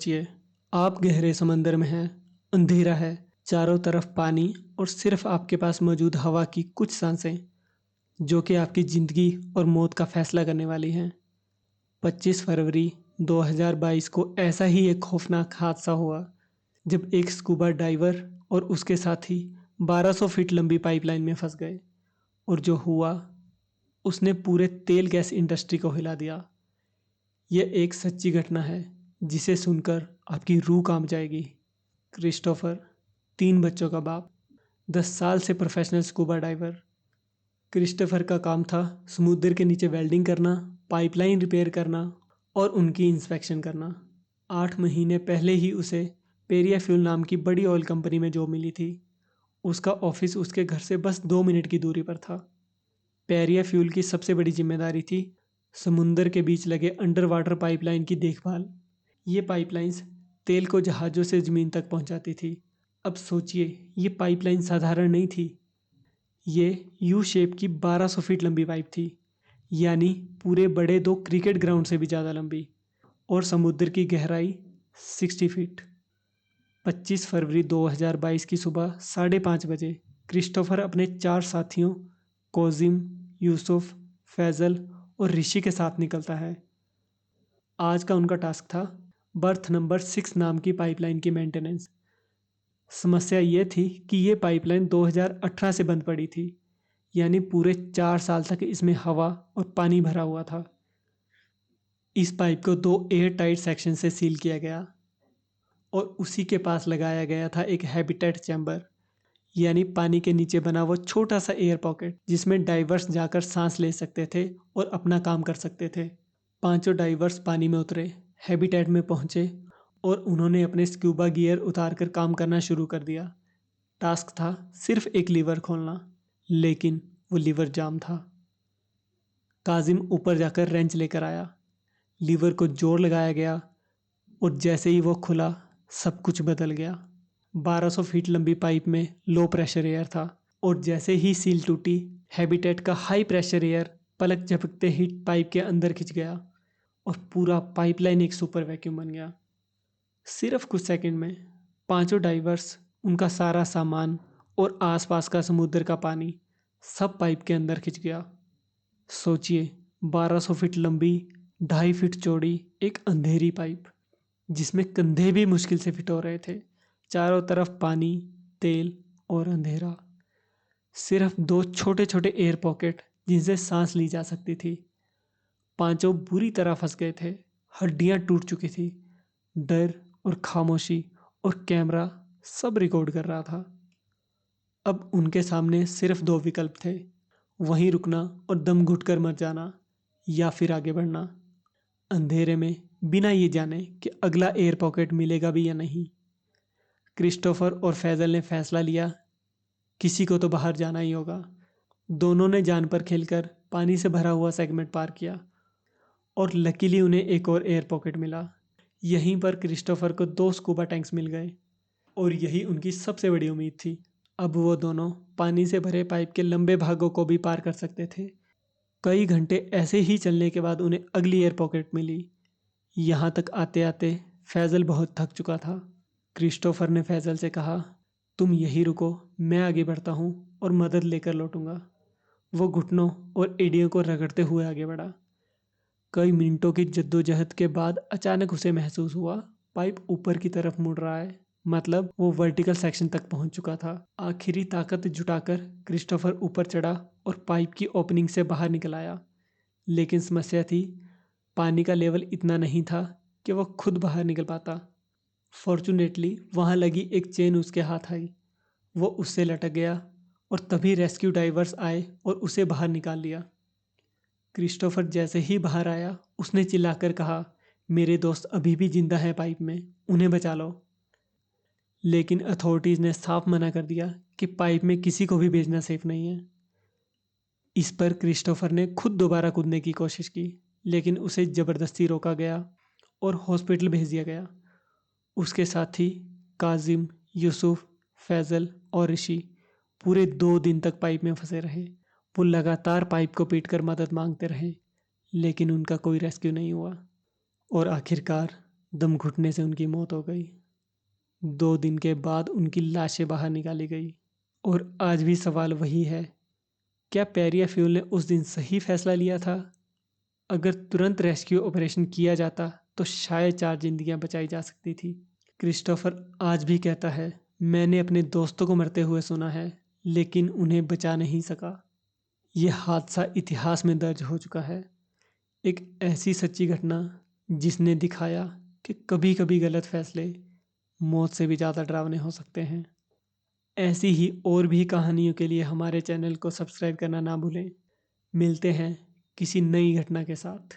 सोचिए, आप गहरे समंदर में हैं, अंधेरा है, चारों तरफ पानी और सिर्फ आपके पास मौजूद हवा की कुछ सांसें, जो कि आपकी ज़िंदगी और मौत का फैसला करने वाली हैं। 25 फरवरी 2022 को ऐसा ही एक खौफनाक हादसा हुआ, जब एक स्कूबा डाइवर और उसके साथी 1200 फीट लंबी पाइपलाइन में फंस गए। और जो हुआ, उसने पूरे तेल गैस इंडस्ट्री को हिला दिया। यह एक सच्ची घटना है, जिसे सुनकर आपकी रूह कांप जाएगी। क्रिस्टोफर, 3 बच्चों का बाप, 10 साल से प्रोफेशनल स्कूबा डाइवर। क्रिस्टोफर का काम था समुद्र के नीचे वेल्डिंग करना, पाइपलाइन रिपेयर करना और उनकी इंस्पेक्शन करना। 8 महीने पहले ही उसे पेरिया फ्यूल नाम की बड़ी ऑयल कंपनी में जॉब मिली थी। उसका ऑफिस उसके घर से बस 2 मिनट की दूरी पर था। पेरिया फ्यूल की सबसे बड़ी जिम्मेदारी थी समुंदर के बीच लगे अंडर वाटर पाइपलाइन की देखभाल। ये पाइपलाइंस तेल को जहाज़ों से ज़मीन तक पहुंचाती थी। अब सोचिए, ये पाइपलाइन साधारण नहीं थी। ये यू शेप की 1200 फीट लंबी पाइप थी, यानी पूरे बड़े 2 क्रिकेट ग्राउंड से भी ज़्यादा लंबी। और समुद्र की गहराई 60 फीट। 25 फरवरी 2022 की सुबह 5:30 बजे क्रिस्टोफर अपने 4 साथियों कोजिम, यूसुफ, फैजल और ऋषि के साथ निकलता है। आज का उनका टास्क था बर्थ नंबर 6 नाम की पाइपलाइन की मेंटेनेंस। समस्या ये थी कि ये पाइपलाइन 2018 से बंद पड़ी थी, यानी पूरे 4 साल तक इसमें हवा और पानी भरा हुआ था। इस पाइप को 2 एयर टाइट सेक्शन से सील किया गया और उसी के पास लगाया गया था एक हैबिटेट चैम्बर, यानी पानी के नीचे बना वो छोटा सा एयर पॉकेट, जिसमें डाइवर्स जाकर सांस ले सकते थे और अपना काम कर सकते थे। पांचों डाइवर्स पानी में उतरे, हैबिटेट में पहुंचे और उन्होंने अपने स्क्यूबा गियर उतारकर काम करना शुरू कर दिया। टास्क था सिर्फ एक लीवर खोलना, लेकिन वो लीवर जाम था। काजिम ऊपर जाकर रेंच लेकर आया, लीवर को जोर लगाया गया और जैसे ही वो खुला, सब कुछ बदल गया। 1200 फीट लंबी पाइप में लो प्रेशर एयर था और जैसे ही सील टूटी, हैबिटेट का हाई प्रेशर एयर पलक झपकते ही पाइप के अंदर खिंच गया और पूरा पाइपलाइन एक सुपर वैक्यूम बन गया। सिर्फ कुछ सेकंड में पांचों डाइवर्स, उनका सारा सामान और आसपास का समुद्र का पानी सब पाइप के अंदर खिंच गया। सोचिए, 1200 फीट लंबी, 2.5 फीट चौड़ी एक अंधेरी पाइप, जिसमें कंधे भी मुश्किल से फिट हो रहे थे। चारों तरफ पानी, तेल और अंधेरा। सिर्फ 2 छोटे छोटे एयर पॉकेट जिनसे सांस ली जा सकती थी। पांचों बुरी तरह फंस गए थे, हड्डियां टूट चुकी थी। डर और खामोशी और कैमरा सब रिकॉर्ड कर रहा था। अब उनके सामने सिर्फ 2 विकल्प थे, वहीं रुकना और दम घुटकर मर जाना, या फिर आगे बढ़ना, अंधेरे में, बिना ये जाने कि अगला एयर पॉकेट मिलेगा भी या नहीं। क्रिस्टोफर और फैजल ने फैसला लिया, किसी को तो बाहर जाना ही होगा। दोनों ने जान पर खेलकर पानी से भरा हुआ सेगमेंट पार किया और लकीली उन्हें एक और एयर पॉकेट मिला। यहीं पर क्रिस्टोफर को 2 स्कूबा टैंक्स मिल गए और यही उनकी सबसे बड़ी उम्मीद थी। अब वो दोनों पानी से भरे पाइप के लंबे भागों को भी पार कर सकते थे। कई घंटे ऐसे ही चलने के बाद उन्हें अगली एयर पॉकेट मिली। यहाँ तक आते आते फैजल बहुत थक चुका था। क्रिस्टोफर ने फैजल से कहा, तुम यहीं रुको, मैं आगे बढ़ता हूँ और मदद लेकर लौटूंगा। वो घुटनों और एड़ियों को रगड़ते हुए आगे बढ़ा। कई मिनटों की जद्दोजहद के बाद अचानक उसे महसूस हुआ, पाइप ऊपर की तरफ मुड़ रहा है। मतलब वो वर्टिकल सेक्शन तक पहुंच चुका था। आखिरी ताकत जुटाकर क्रिस्टोफर ऊपर चढ़ा और पाइप की ओपनिंग से बाहर निकल आया। लेकिन समस्या थी, पानी का लेवल इतना नहीं था कि वह खुद बाहर निकल पाता। फॉर्चुनेटली वहां लगी एक चेन उसके हाथ आई। वो उससे लटक गया और तभी रेस्क्यू डाइवर्स आए और उसे बाहर निकाल लिया। क्रिस्टोफर जैसे ही बाहर आया, उसने चिल्लाकर कहा, मेरे दोस्त अभी भी जिंदा हैं पाइप में, उन्हें बचा लो। लेकिन अथॉरिटीज ने साफ मना कर दिया कि पाइप में किसी को भी भेजना सेफ नहीं है। इस पर क्रिस्टोफर ने खुद दोबारा कूदने की कोशिश की, लेकिन उसे जबरदस्ती रोका गया और हॉस्पिटल भेज दिया गया। उसके साथी काजिम, यूसुफ, फैजल और ऋषि पूरे 2 दिन तक पाइप में फंसे रहे। वो लगातार पाइप को पीटकर मदद मांगते रहे, लेकिन उनका कोई रेस्क्यू नहीं हुआ। और आखिरकार दम घुटने से उनकी मौत हो गई। 2 दिन के बाद उनकी लाशें बाहर निकाली गई। और आज भी सवाल वही है, क्या पेरिया फ्यूल ने उस दिन सही फैसला लिया था? अगर तुरंत रेस्क्यू ऑपरेशन किया जाता तो शायद 4 जिंदगियां बचाई जा सकती थी। क्रिस्टोफर आज भी कहता है, मैंने अपने दोस्तों को मरते हुए सुना है, लेकिन उन्हें बचा नहीं सका। यह हादसा इतिहास में दर्ज हो चुका है। एक ऐसी सच्ची घटना जिसने दिखाया कि कभी कभी गलत फैसले मौत से भी ज़्यादा डरावने हो सकते हैं। ऐसी ही और भी कहानियों के लिए हमारे चैनल को सब्सक्राइब करना ना भूलें। मिलते हैं किसी नई घटना के साथ।